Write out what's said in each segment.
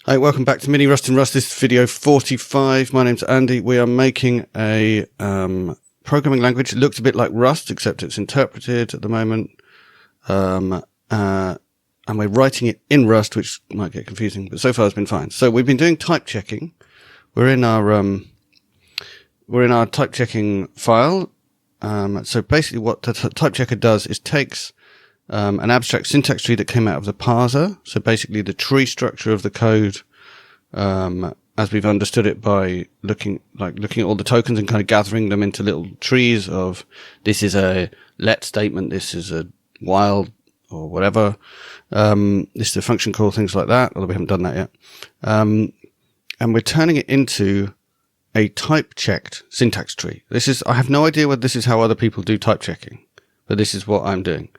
Hi, welcome back to Mini Rust and Rust. This is video 45. My name's Andy. We are making a programming language. It looks a bit like Rust, except it's interpreted at the moment. And we're writing it in Rust, which might get confusing, but so far it's been fine. So we've been doing type checking. We're in our type checking file. So basically what the type checker does is takes an abstract syntax tree that came out of the parser. So basically the tree structure of the code, as we've understood it by looking at all the tokens and kind of gathering them into little trees of this is a let statement, this is a while or whatever. This is a function call, things like that, although we haven't done that yet. And we're turning it into a type checked syntax tree. I have no idea whether this is how other people do type checking, but this is what I'm doing.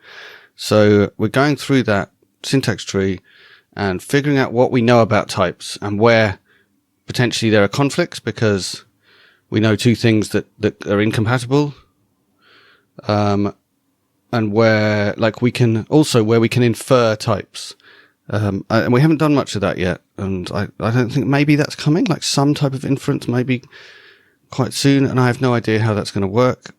So we're going through that syntax tree and figuring out what we know about types and where potentially there are conflicts because we know two things that are incompatible. And where we can infer types. And we haven't done much of that yet. And I don't think maybe that's coming, like some type of inference maybe quite soon. And I have no idea how that's going to work.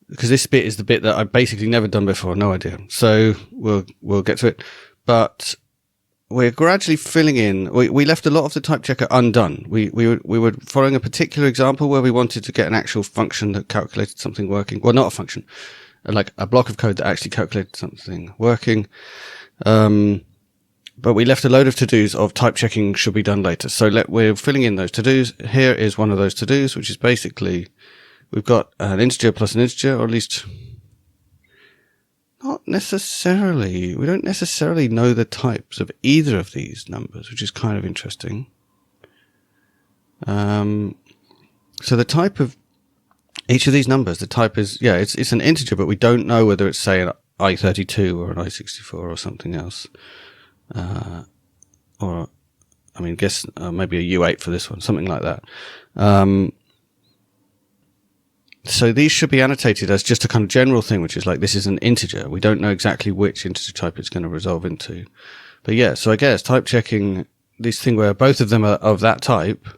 Because this bit is the bit that I've basically never done before, no idea. So we'll get to it. But we're gradually filling in. We left a lot of the type checker undone. We were following a particular example where we wanted to get an actual function that calculated something working. Well, not a function, like a block of code that actually calculated something working. But we left a load of to-dos of type checking should be done later. So we're filling in those to-dos. Here is one of those to-dos, which is basically we've got an integer plus an integer, or at least not necessarily. We don't necessarily know the types of either of these numbers, which is kind of interesting. So the type of each of these numbers, the type is, it's an integer, but we don't know whether it's, say, an I32 or an I64 or something else. Maybe a U8 for this one, something like that. So these should be annotated as just a kind of general thing, which is like, this is an integer. We don't know exactly which integer type it's going to resolve into. But yeah, so I guess type checking, this thing where both of them are of that type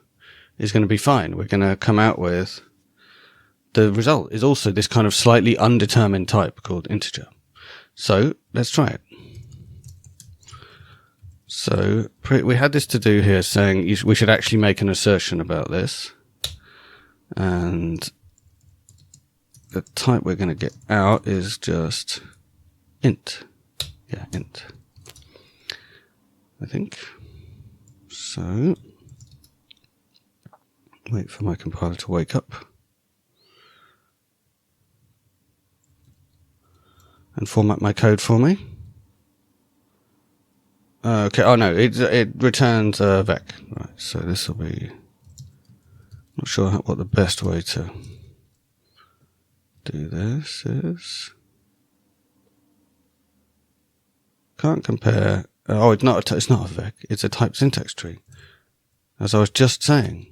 is going to be fine. We're going to come out with the result is also this kind of slightly undetermined type called integer. So let's try it. So we had this to do here saying we should actually make an assertion about this. And the type we're going to get out is just int. Yeah, int. I think. So, wait for my compiler to wake up. And format my code for me. Okay, oh no, it returns a vec. Right, so this will be, not sure what the best way to do this is. Can't compare. Oh, it's not a vec. It's a type syntax tree, as I was just saying.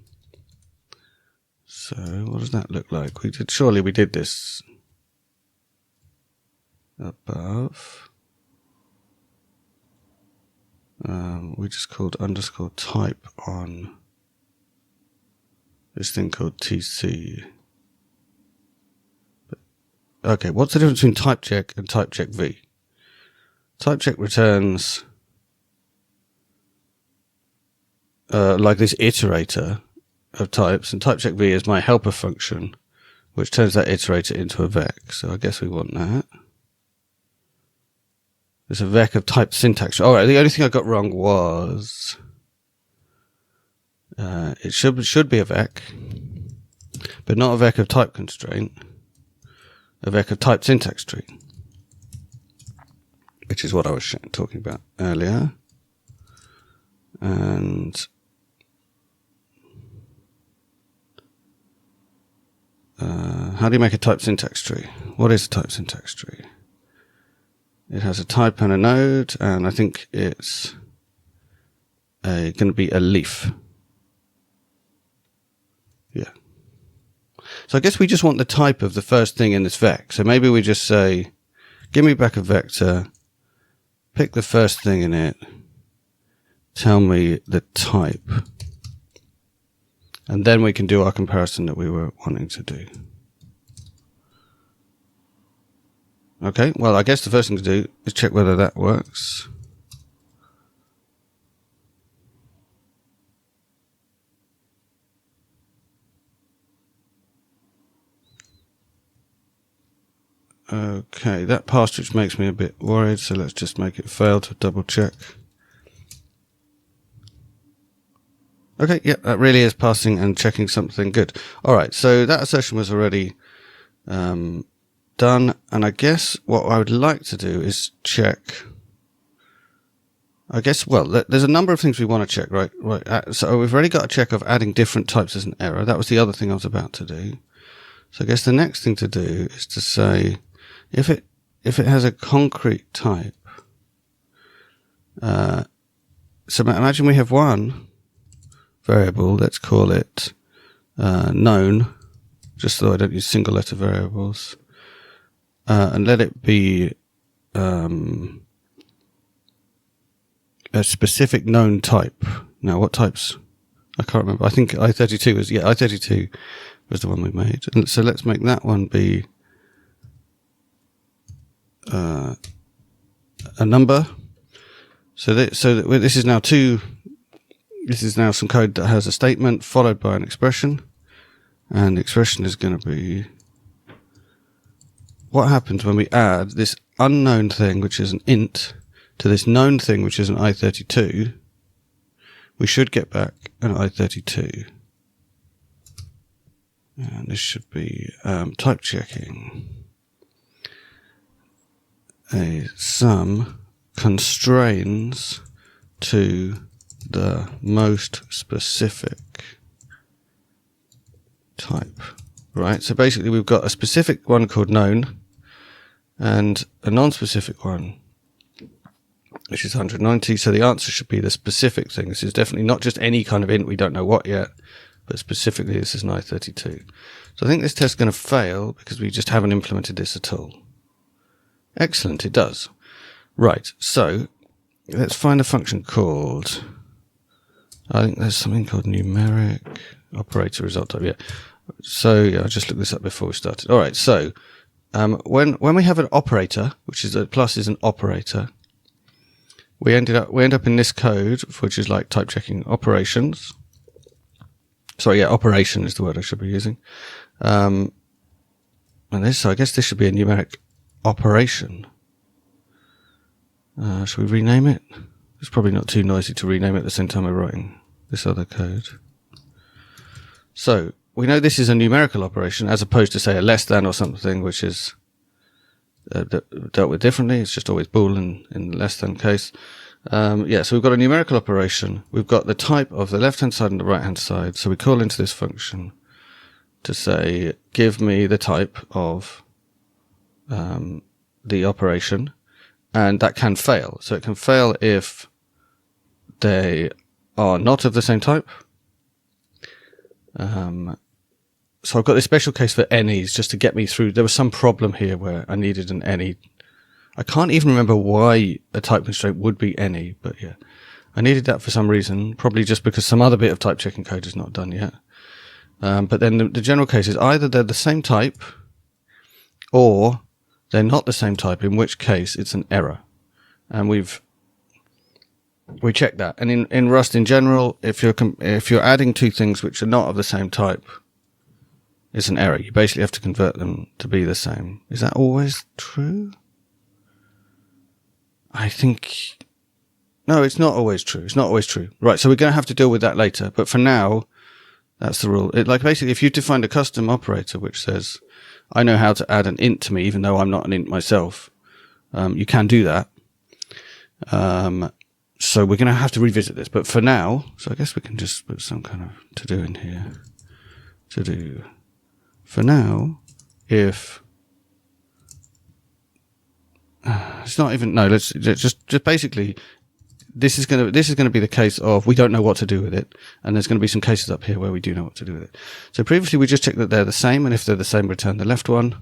So what does that look like? Surely we did this above. We just called underscore type on this thing called TC. Okay, what's the difference between type check and type check V? Type check returns like this iterator of types, and type check V is my helper function, which turns that iterator into a vec. So I guess we want that. There's a vec of type syntax. All right, the only thing I got wrong was it should be a vec, but not a vec of type constraint. A vec of type syntax tree, which is what I was talking about earlier. And how do you make a type syntax tree? What is a type syntax tree? It has a type and a node, and I think it's going to be a leaf. Yeah. So I guess we just want the type of the first thing in this vec. So maybe we just say, give me back a vector pick the first thing in it, tell me the type, and then we can do our comparison that we were wanting to do. Okay, well, I guess the first thing to do is check whether that works. Okay, that passed, which makes me a bit worried, so let's just make it fail to double check. Okay, yeah, that really is passing and checking something good. Alright, so that assertion was already done, and I guess what I would like to do is check. I guess, well, there's a number of things we want to check, right? So we've already got a check of adding different types as an error. That was the other thing I was about to do. So I guess the next thing to do is to say, if it has a concrete type, so imagine we have one variable, let's call it known, just so I don't use single letter variables, and let it be a specific known type. Now, what types? I can't remember. I think I32 was, I32 was the one we made. And so let's make that one be a number. So this is now this is now some code that has a statement followed by an expression, and the expression is going to be what happens when we add this unknown thing, which is an int, to this known thing, which is an i32. We should get back an i32. And this should be type checking. A sum constrains to the most specific type. Right, so basically we've got a specific one called known and a non-specific one, which is 190. So the answer should be the specific thing. This is definitely not just any kind of int, we don't know what yet, but specifically this is an i32. So I think this test is going to fail because we just haven't implemented this at all. Excellent, it does. Right, so let's find a function called, I think there's something called numeric operator result type. Yeah. So yeah, I just looked this up before we started. All right, so when we have an operator, which is a plus is an operator, we end up in this code, which is like type checking operations. Sorry, yeah, operation is the word I should be using. And this, so I guess this should be a numeric operation. Should we rename it? It's probably not too noisy to rename it at the same time we're writing this other code. So we know this is a numerical operation as opposed to, say, a less than or something, which is dealt with differently. It's just always Boolean in the less than case. So we've got a numerical operation. We've got the type of the left-hand side and the right-hand side. So we call into this function to say, give me the type of the operation, and that can fail. So it can fail if they are not of the same type. So I've got this special case for any's just to get me through. There was some problem here where I needed an any. I can't even remember why a type constraint would be any, but yeah, I needed that for some reason, probably just because some other bit of type checking code is not done yet. But then the general case is either they're the same type or they're not the same type, in which case it's an error. And we check that. And in Rust in general, if you're adding two things which are not of the same type, it's an error. You basically have to convert them to be the same. Is that always true? I think... No, it's not always true. It's not always true. Right, so we're going to have to deal with that later. But for now, that's the rule. Basically, if you define a custom operator which says, I know how to add an int to me, even though I'm not an int myself, you can do that. So we're going to have to revisit this. But for now, so I guess we can just put some kind of to-do in here. To-do. For now, if... it's not even... No, let's just basically... This is going to be the case of we don't know what to do with it, and there's going to be some cases up here where we do know what to do with it. So previously we just checked that they're the same, and if they're the same, return the left one.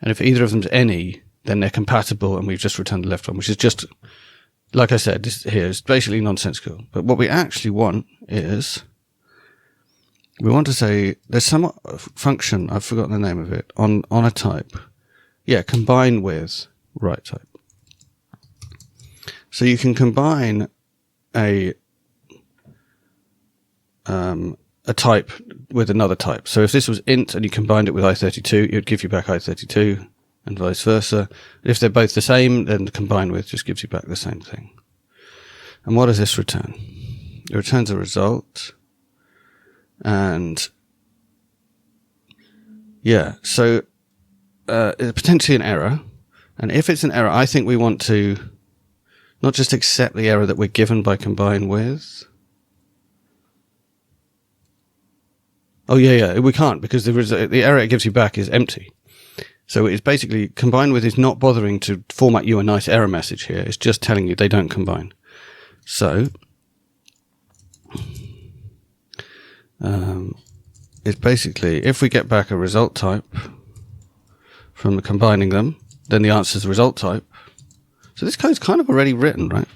And if either of them's any, then they're compatible, and we've just returned the left one, which is just, like I said, this here is basically nonsensical. But what we actually want is, we want to say, there's some function, I've forgotten the name of it, on a type. Yeah, combine with right type. So you can combine a type with another type. So if this was int and you combined it with i32, it would give you back i32, and vice versa. If they're both the same, then the combine with just gives you back the same thing. And what does this return? It returns a result. And yeah, so it's potentially an error. And if it's an error, I think we want to not just accept the error that we're given by combine with. Oh yeah, we can't, because the error it gives you back is empty. So it's basically, combine with is not bothering to format you a nice error message here. It's just telling you they don't combine. So it's basically, if we get back a result type from combining them, then the answer is result type. So this code's kind of already written, right?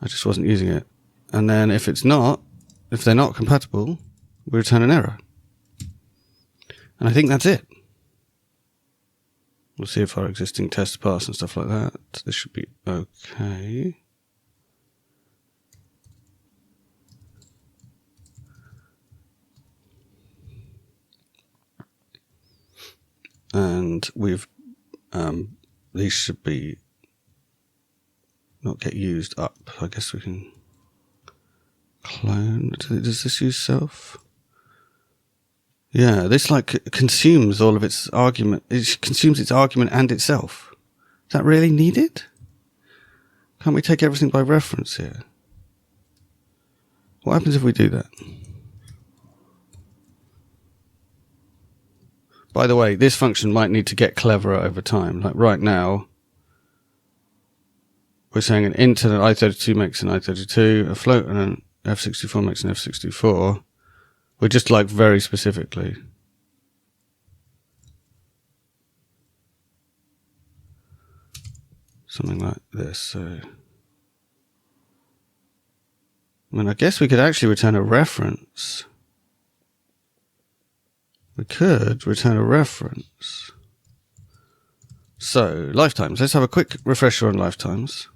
I just wasn't using it. And then if they're not compatible, we return an error. And I think that's it. We'll see if our existing tests pass and stuff like that. This should be okay. And we've, these should be, not get used up. I guess we can clone. Does this use self? Yeah, this consumes all of its argument. It consumes its argument and itself. Is that really needed? Can't we take everything by reference here? What happens if we do that? By the way, this function might need to get cleverer over time. Like right now, we're saying an int and an i32 makes an i32, a float and an f64 makes an f64. We're just very specifically. Something like this. So, I guess we could actually return a reference. We could return a reference. So, lifetimes. Let's have a quick refresher on lifetimes.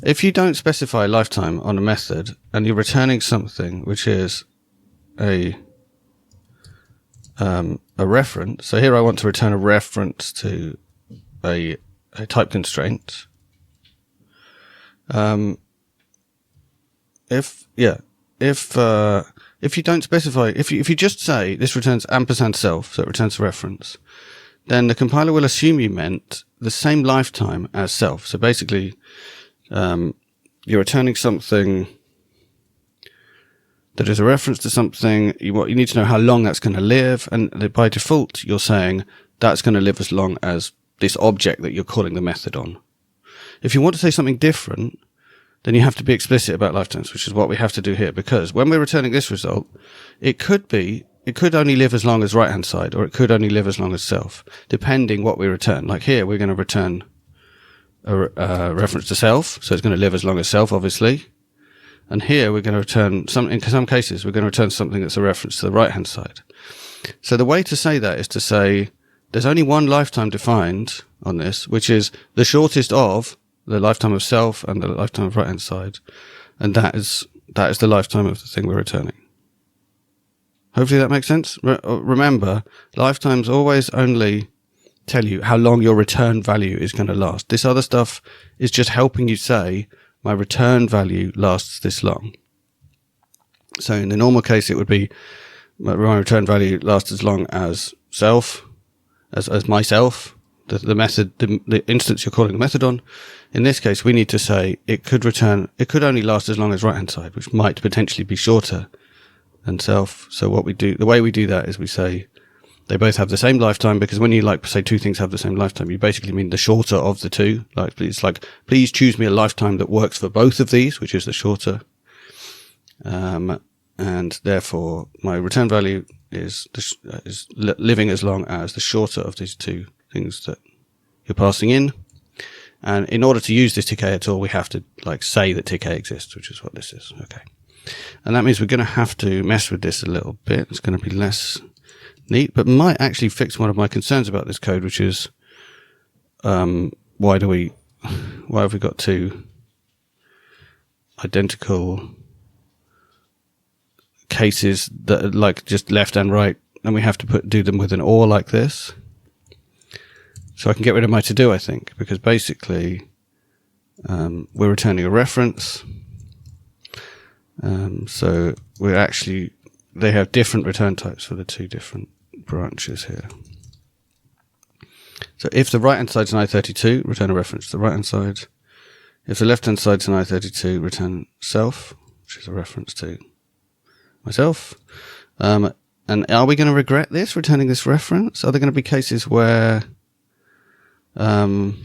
If you don't specify lifetime on a method and you're returning something which is a reference. So here I want to return a reference to a type constraint. If you don't specify, if you just say this returns ampersand self, so it returns a reference, then the compiler will assume you meant the same lifetime as self. So basically, you're returning something that is a reference to something. You need to know how long that's going to live, and by default, you're saying that's going to live as long as this object that you're calling the method on. If you want to say something different, then you have to be explicit about lifetimes, which is what we have to do here, because when we're returning this result, it could only live as long as right-hand side, or it could only live as long as self, depending what we return. Like here, we're going to return a reference to self, so it's going to live as long as self, obviously. And here, we're going to return in some cases, we're going to return something that's a reference to the right-hand side. So the way to say that is to say, there's only one lifetime defined on this, which is the shortest of the lifetime of self and the lifetime of right-hand side. And that is the lifetime of the thing we're returning. Hopefully that makes sense. Remember, lifetimes always only tell you how long your return value is going to last. This other stuff is just helping you say, my return value lasts this long. So in the normal case, it would be my return value lasts as long as self, as myself, the method, the instance you're calling the method on. In this case, we need to say it could only last as long as right-hand side, which might potentially be shorter than self. So the way we do that is we say they both have the same lifetime, because when you say two things have the same lifetime, you basically mean the shorter of the two. It's please choose me a lifetime that works for both of these, which is the shorter. And therefore my return value is living as long as the shorter of these two things that you're passing in. And in order to use this TK we have to like say that TK exists, which is what this is. Okay. And that means we're going to have to mess with this a little bit. It's going to be less neat, but might actually fix one of my concerns about this code, which is, why have we got two identical cases that are like just left and right, and we have to do them with an or like this. So I can get rid of my to do, I think, because basically we're returning a reference. So they have different return types for the two different branches here. So if the right-hand side's an I32, return a reference to the right-hand side. If the left-hand side's an I32, return self, which is a reference to myself. And are we going to regret this, returning this reference? Are there going to be cases where the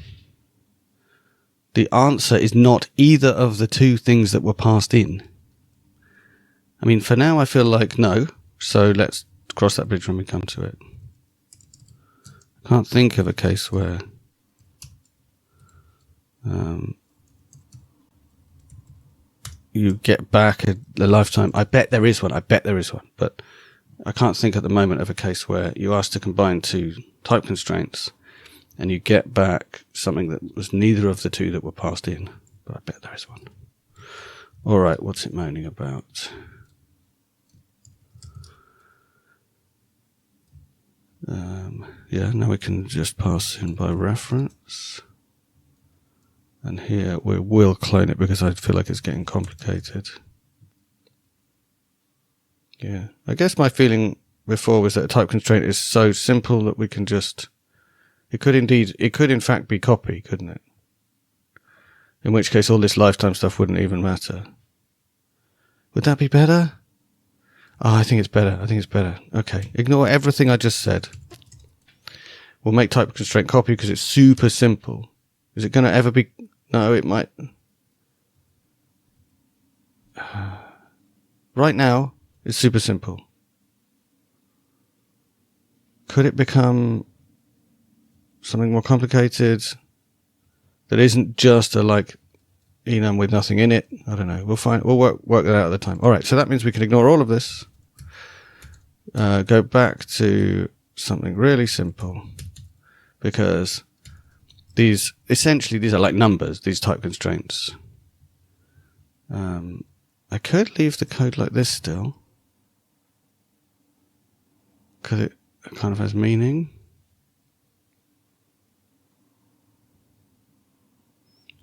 answer is not either of the two things that were passed in? I mean, for now, I feel like no. So let's cross that bridge when we come to it. I can't think of a case where you get back a lifetime. I bet there is one. But I can't think at the moment of a case where you ask to combine two type constraints and you get back something that was neither of the two that were passed in. But I bet there is one. All right, what's it moaning about? Yeah, now we can just pass in by reference. And here we will clone it because I feel like it's getting complicated. Yeah, I guess my feeling before was that a type constraint is so simple that we can just... It could in fact be copy, couldn't it? In which case all this lifetime stuff wouldn't even matter. Would that be better? Oh, I think it's better. Okay, ignore everything I just said. We'll make type constraint copy because it's super simple. Is it going to ever be... No, it might... Right now, it's super simple. Could it become something more complicated that isn't just a like enum with nothing in it? I don't know. We'll work that out at the time. All right, so that means we can ignore all of this. Go back to something really simple, because these are like numbers, these type constraints. I could leave the code like this still, because it kind of has meaning.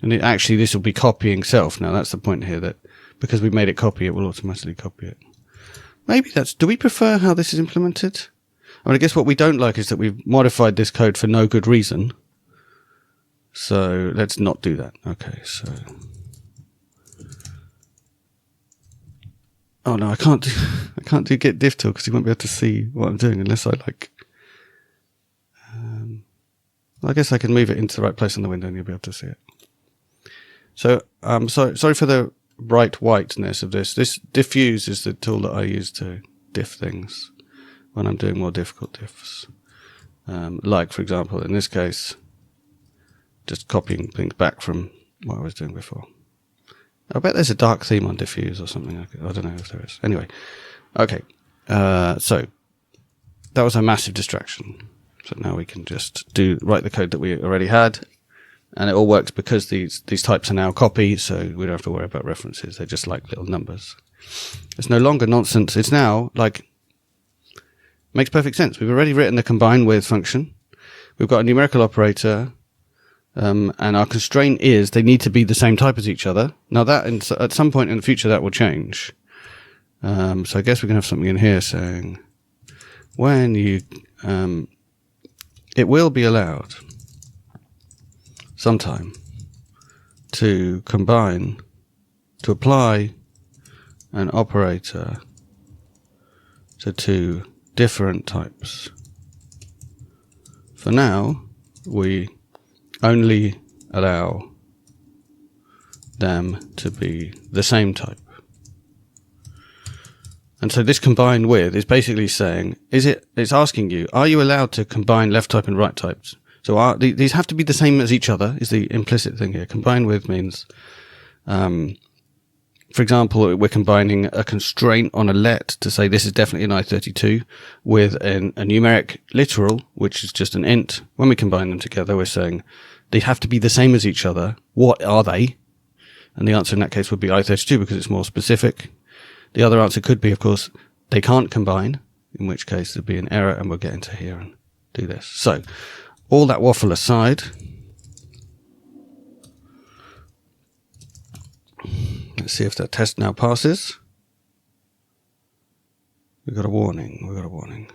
And this will be copying self. Now that's the point here, that because we made it copy, it will automatically copy it. Maybe do we prefer how this is implemented? I mean, I guess what we don't like is that we've modified this code for no good reason. So let's not do that. Okay, so... Oh no, I can't do get diff tool because you won't be able to see what I'm doing unless I like... I guess I can move it into the right place on the window and you'll be able to see it. So, sorry for the bright whiteness of this. This diffuse is the tool that I use to diff things when I'm doing more difficult diffs. Like, for example, in this case, just copying things back from what I was doing before. I bet there's a dark theme on diffuse or something. I don't know if there is. Anyway, okay. So that was a massive distraction. So now we can just write the code that we already had. And it all works because these types are now copy, so we don't have to worry about references. They're just like little numbers. It's no longer nonsense. It's now like, makes perfect sense. We've already written the combine with function. We've got a numerical operator, and our constraint is they need to be the same type as each other. Now that, at some point in the future, that will change. So I guess we can have something in here saying, when you, it will be allowed sometime to combine, to apply an operator to two different types. For now, we only allow them to be the same type. And so this combined with is basically saying, it's asking you, are you allowed to combine left type and right types? So these have to be the same as each other is the implicit thing here. Combine with means, for example, we're combining a constraint on a let to say this is definitely an I32 with a numeric literal, which is just an int. When we combine them together, we're saying they have to be the same as each other. What are they? And the answer in that case would be I32 because it's more specific. The other answer could be, of course, they can't combine, in which case there'd be an error, and we'll get into here and do this. So all that waffle aside, let's see if that test now passes. We've got a warning.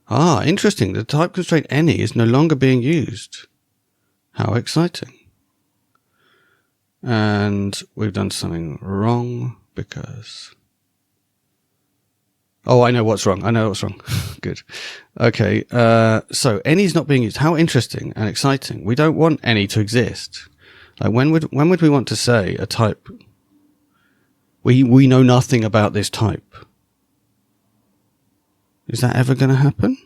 Ah, interesting. The type constraint any is no longer being used. How exciting. And we've done something wrong because... Oh, I know what's wrong. Good. Okay. So any's not being used. How interesting and exciting. We don't want any to exist. Like when would we want to say a type? We know nothing about this type. Is that ever going to happen?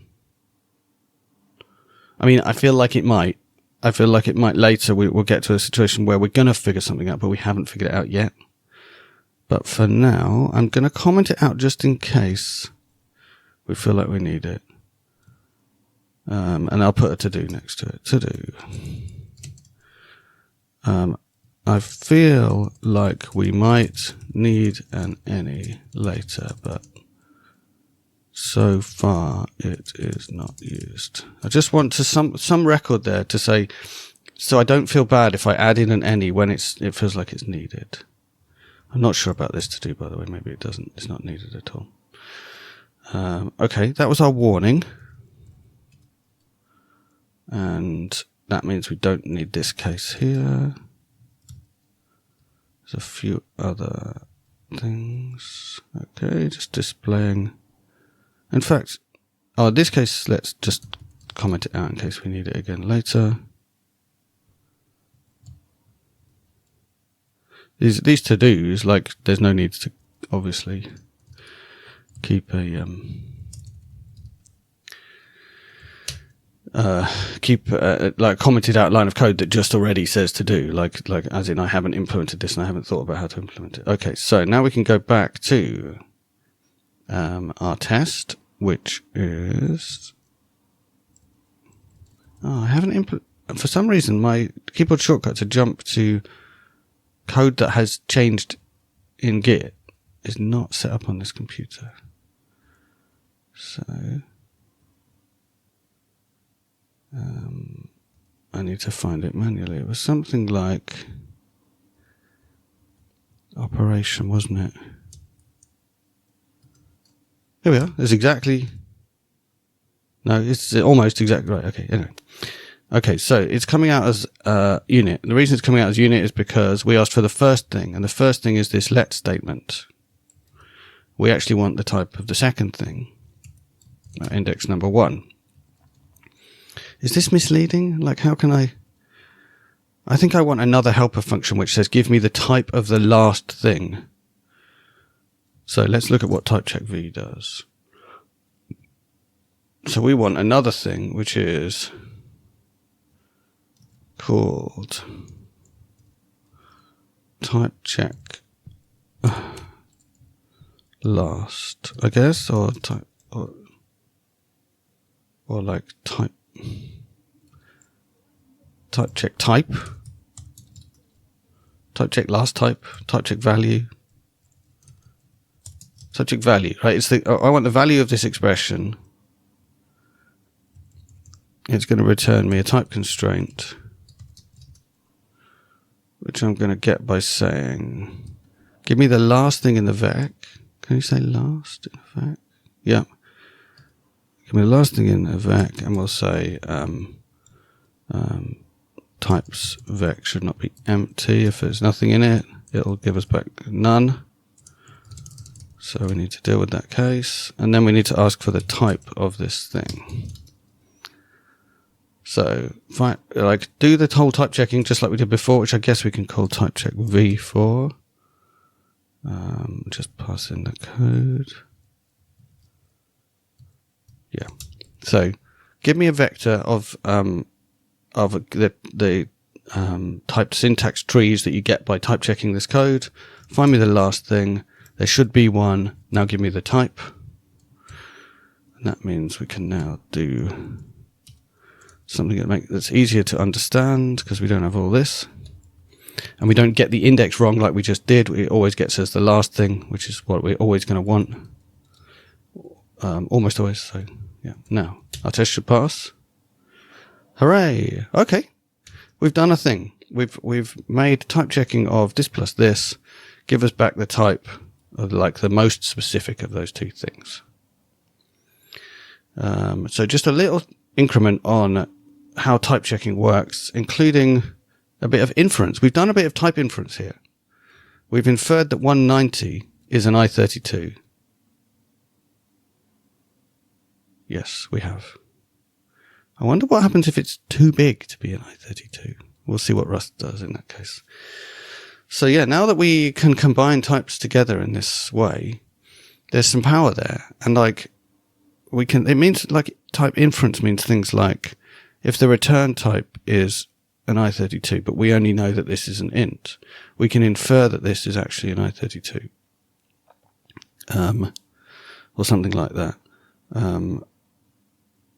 I mean, I feel like it might. Later. We'll get to a situation where we're going to figure something out, but we haven't figured it out yet. But for now, I'm going to comment it out just in case we feel like we need it. And I'll put a to-do next to it. To-do. I feel like we might need an any later, but so far it is not used. I just want to some record there to say, so I don't feel bad if I add in an any when it feels like it's needed. I'm not sure about this to do, by the way. Maybe it's not needed at all. Okay, that was our warning. And that means we don't need this case here. There's a few other things. Okay, just displaying. In fact, in this case, let's just comment it out in case we need it again later. These to-dos, like, there's no need to obviously keep a like commented out line of code that just already says to do, like as in I haven't implemented this and I haven't thought about how to implement it. Okay, so now we can go back to our test, which is I haven't for some reason my keyboard shortcut to jump to code that has changed in Git is not set up on this computer. So I need to find it manually. It was something like operation, wasn't it? Here we are. It's exactly... No, it's almost exactly right. Okay, anyway. Okay, so it's coming out as unit. The reason it's coming out as unit is because we asked for the first thing, and the first thing is this let statement. We actually want the type of the second thing, index number 1. Is this misleading? Like, how can I think I want another helper function which says give me the type of the last thing. So let's look at what typecheckv does. So we want another thing which is called typecheck last, I guess, or type or like typecheck type, typecheck last type, typecheck value, typecheck value, right? It's I want the value of this expression. It's going to return me a type constraint, which I'm going to get by saying, give me the last thing in the vec. Can you say last in a vec? Yeah. Give me the last thing in a vec, and we'll say types vec should not be empty. If there's nothing in it, it'll give us back none. So we need to deal with that case. And then we need to ask for the type of this thing. So, like, do the whole type checking just like we did before, which I guess we can call typecheck v for. Just pass in the code. Yeah. So, give me a vector of the typed syntax trees that you get by type checking this code. Find me the last thing. There should be one. Now give me the type. And that means we can now do something that's easier to understand because we don't have all this. And we don't get the index wrong like we just did. It always gets us the last thing, which is what we're always going to want. Almost always. So yeah. Now our test should pass. Hooray! Okay, we've done a thing. We've made type checking of this plus this give us back the type of like the most specific of those two things. So just a little increment on how type checking works, including a bit of inference. We've done a bit of type inference here. We've inferred that 190 is an I32. Yes, we have. I wonder what happens if it's too big to be an I32. We'll see what Rust does in that case. So yeah, now that we can combine types together in this way, there's some power there. And like, it means like type inference means things like if the return type is an I32, but we only know that this is an int, we can infer that this is actually an I32. Or something like that.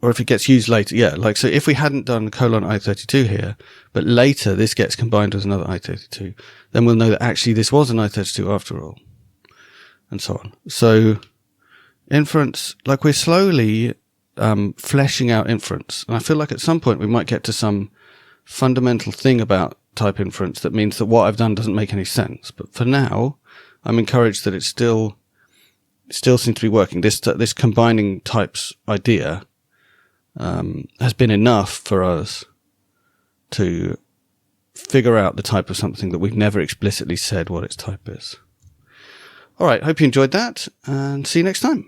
Or if it gets used later, yeah, like, so if we hadn't done colon I32 here, but later this gets combined with another I32, then we'll know that actually this was an I32 after all, and so on. So inference, like we're slowly fleshing out inference. And I feel like at some point we might get to some fundamental thing about type inference that means that what I've done doesn't make any sense. But for now, I'm encouraged that it still seems to be working. This combining types idea has been enough for us to figure out the type of something that we've never explicitly said what its type is. All right, hope you enjoyed that, and see you next time.